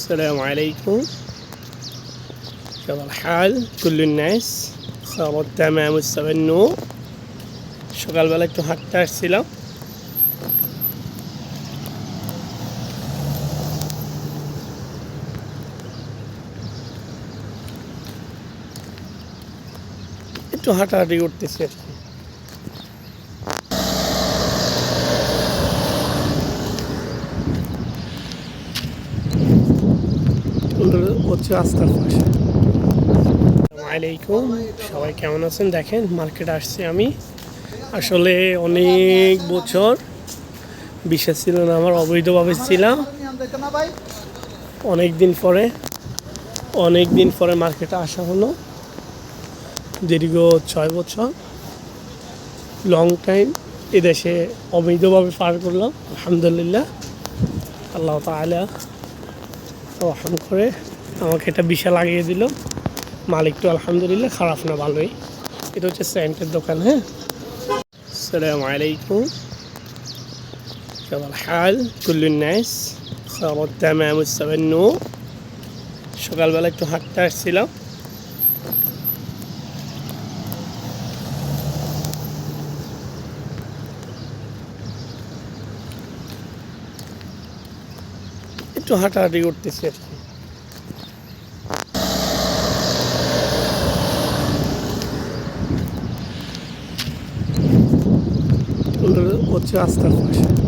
السلام عليكم. كيف الحال كل الناس؟ خبر تمام السبنو সকালবেলা একটু হাঁটতে আসছিলাম। একটু হাঁটাহাঁটি করতেছি আর কি। হচ্ছে রাস্তার পাশে। আসসালামাইকুম, সবাই কেমন আছেন? দেখেন মার্কেটে আসছি আমি। আসলে অনেক বছর বিশ্বাস ছিল না আমার, অবৈধভাবে ছিলাম। অনেক দিন পরে মার্কেটে আসা হলো। দীর্ঘ 6 বছর লং টাইম এদেশে অবৈধভাবে পার করলাম। আলহামদুলিল্লাহ, আল্লাহ তাআলা রহম করে আমাকে এটা বিশাল লাগিয়ে দিল। মালিক তো আলহামদুলিল্লাহ খারাপ না, ভালোই। এটা হচ্ছে সেন্টের দোকান। হ্যাঁ, আসসালামু আলাইকুম। كيف الحال كل الناس؟ خبر تمام السبنو সকালবেলা একটু হাঁটতে আসছিলাম। একটু হাঁটাহাঁটি করতেছি আর কি। হচ্ছে রাস্তার পাশে।